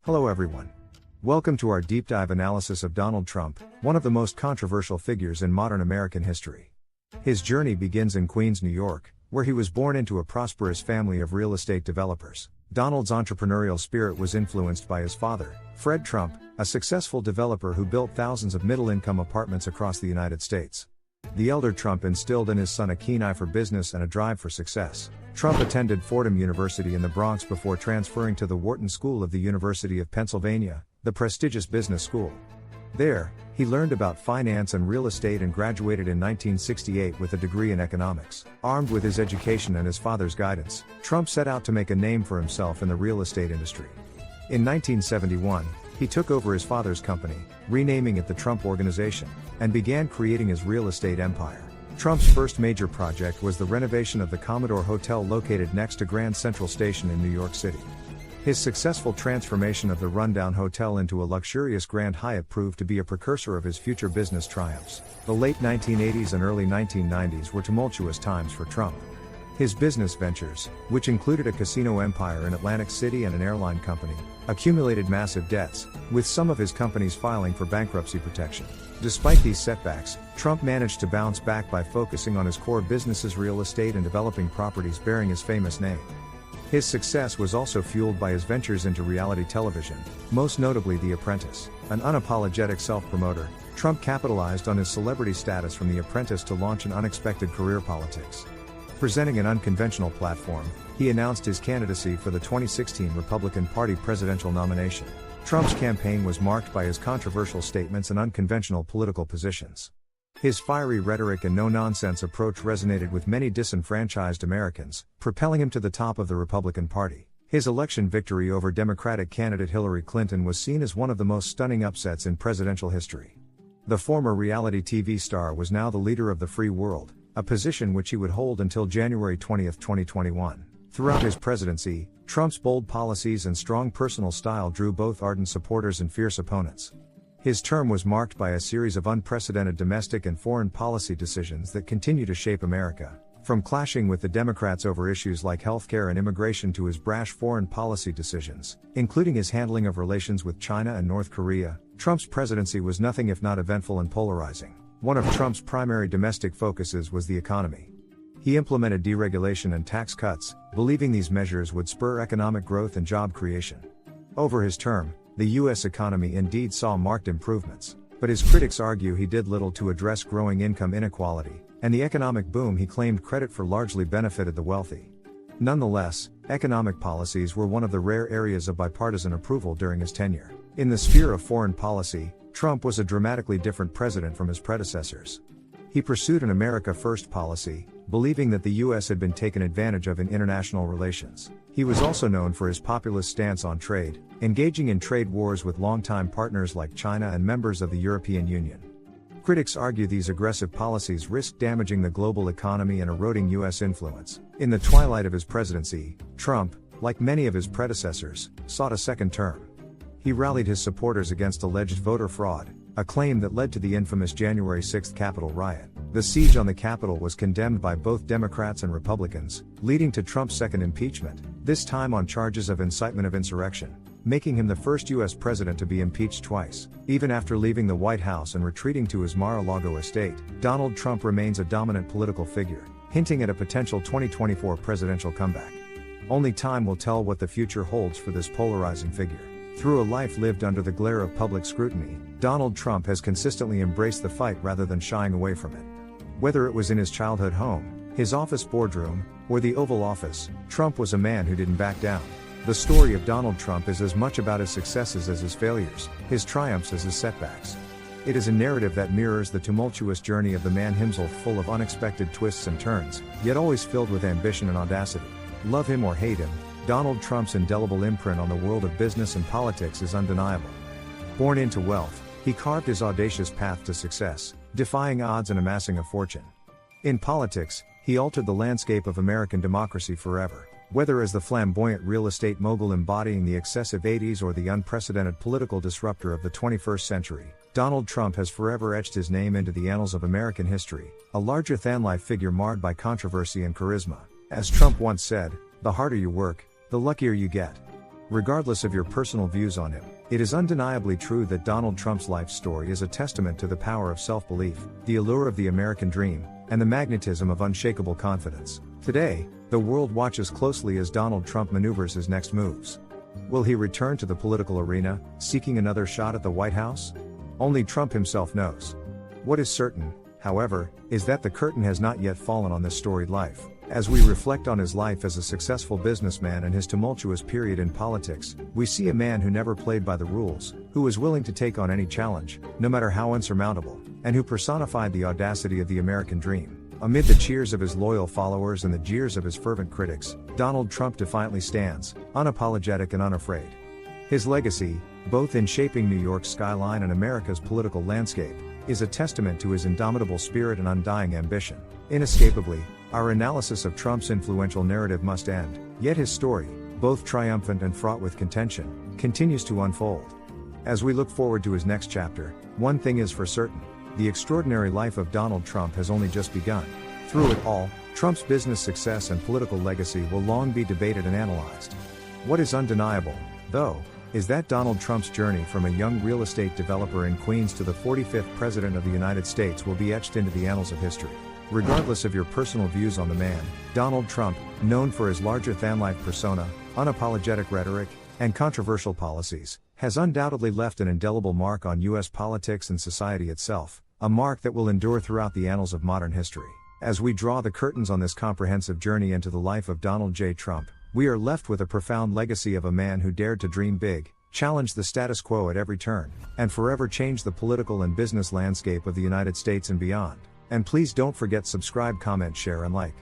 Hello everyone. Welcome to our deep dive analysis of Donald Trump, one of the most controversial figures in modern American history. His journey begins in Queens, New York, where he was born into a prosperous family of real estate developers. Donald's entrepreneurial spirit was influenced by his father, Fred Trump, a successful developer who built thousands of middle-income apartments across the United States. The elder Trump instilled in his son a keen eye for business and a drive for success. Trump attended Fordham University in the Bronx before transferring to the Wharton School of the University of Pennsylvania, the prestigious business school. There, he learned about finance and real estate and graduated in 1968 with a degree in economics. Armed with his education and his father's guidance, Trump set out to make a name for himself in the real estate industry. In 1971, he took over his father's company, renaming it the Trump Organization, and began creating his real estate empire. Trump's first major project was the renovation of the Commodore Hotel located next to Grand Central Station in New York City. His successful transformation of the rundown hotel into a luxurious Grand Hyatt proved to be a precursor of his future business triumphs. The late 1980s and early 1990s were tumultuous times for Trump. His business ventures, which included a casino empire in Atlantic City and an airline company, accumulated massive debts, with some of his companies filing for bankruptcy protection. Despite these setbacks, Trump managed to bounce back by focusing on his core businesses, real estate, and developing properties bearing his famous name. His success was also fueled by his ventures into reality television, most notably The Apprentice. An unapologetic self-promoter, Trump capitalized on his celebrity status from The Apprentice to launch an unexpected career politics. Presenting an unconventional platform, he announced his candidacy for the 2016 Republican Party presidential nomination. Trump's campaign was marked by his controversial statements and unconventional political positions. His fiery rhetoric and no-nonsense approach resonated with many disenfranchised Americans, propelling him to the top of the Republican Party. His election victory over Democratic candidate Hillary Clinton was seen as one of the most stunning upsets in presidential history. The former reality TV star was now the leader of the free world, a position which he would hold until January 20, 2021. Throughout his presidency, Trump's bold policies and strong personal style drew both ardent supporters and fierce opponents. His term was marked by a series of unprecedented domestic and foreign policy decisions that continue to shape America. From clashing with the Democrats over issues like healthcare and immigration to his brash foreign policy decisions, including his handling of relations with China and North Korea, Trump's presidency was nothing if not eventful and polarizing. One of Trump's primary domestic focuses was the economy. He implemented deregulation and tax cuts, believing these measures would spur economic growth and job creation. Over his term, the U.S. economy indeed saw marked improvements, but his critics argue he did little to address growing income inequality, and the economic boom he claimed credit for largely benefited the wealthy. Nonetheless, economic policies were one of the rare areas of bipartisan approval during his tenure. In the sphere of foreign policy, Trump was a dramatically different president from his predecessors. He pursued an America First policy, believing that the U.S. had been taken advantage of in international relations. He was also known for his populist stance on trade, engaging in trade wars with longtime partners like China and members of the European Union. Critics argue these aggressive policies risked damaging the global economy and eroding U.S. influence. In the twilight of his presidency, Trump, like many of his predecessors, sought a second term. He rallied his supporters against alleged voter fraud, a claim that led to the infamous January 6 Capitol riot. The siege on the Capitol was condemned by both Democrats and Republicans, leading to Trump's second impeachment, this time on charges of incitement of insurrection, making him the first U.S. president to be impeached twice. Even after leaving the White House and retreating to his Mar-a-Lago estate, Donald Trump remains a dominant political figure, hinting at a potential 2024 presidential comeback. Only time will tell what the future holds for this polarizing figure. Through a life lived under the glare of public scrutiny, Donald Trump has consistently embraced the fight rather than shying away from it. Whether it was in his childhood home, his office boardroom, or the Oval Office, Trump was a man who didn't back down. The story of Donald Trump is as much about his successes as his failures, his triumphs as his setbacks. It is a narrative that mirrors the tumultuous journey of the man himself, full of unexpected twists and turns, yet always filled with ambition and audacity. Love him or hate him, Donald Trump's indelible imprint on the world of business and politics is undeniable. Born into wealth, he carved his audacious path to success, defying odds and amassing a fortune. In politics, he altered the landscape of American democracy forever. Whether as the flamboyant real estate mogul embodying the excessive 80s or the unprecedented political disruptor of the 21st century, Donald Trump has forever etched his name into the annals of American history, a larger-than-life figure marred by controversy and charisma. As Trump once said, "The harder you work, the luckier you get." Regardless of your personal views on him, it is undeniably true that Donald Trump's life story is a testament to the power of self-belief, the allure of the American dream, and the magnetism of unshakable confidence. Today, the world watches closely as Donald Trump maneuvers his next moves. Will he return to the political arena, seeking another shot at the White House? Only Trump himself knows. What is certain, however, is that the curtain has not yet fallen on this storied life. As we reflect on his life as a successful businessman and his tumultuous period in politics, we see a man who never played by the rules, who was willing to take on any challenge, no matter how unsurmountable, and who personified the audacity of the American dream. Amid the cheers of his loyal followers and the jeers of his fervent critics, Donald Trump defiantly stands, unapologetic and unafraid. His legacy, both in shaping New York's skyline and America's political landscape, is a testament to his indomitable spirit and undying ambition. Inescapably, our analysis of Trump's influential narrative must end, yet his story, both triumphant and fraught with contention, continues to unfold. As we look forward to his next chapter, one thing is for certain: the extraordinary life of Donald Trump has only just begun. Through it all, Trump's business success and political legacy will long be debated and analyzed. What is undeniable, though, is that Donald Trump's journey from a young real estate developer in Queens to the 45th President of the United States will be etched into the annals of history. Regardless of your personal views on the man, Donald Trump, known for his larger-than-life persona, unapologetic rhetoric, and controversial policies, has undoubtedly left an indelible mark on U.S. politics and society itself, a mark that will endure throughout the annals of modern history. As we draw the curtains on this comprehensive journey into the life of Donald J. Trump, we are left with a profound legacy of a man who dared to dream big, challenge the status quo at every turn, and forever change the political and business landscape of the United States and beyond. And please don't forget subscribe, comment, share and like.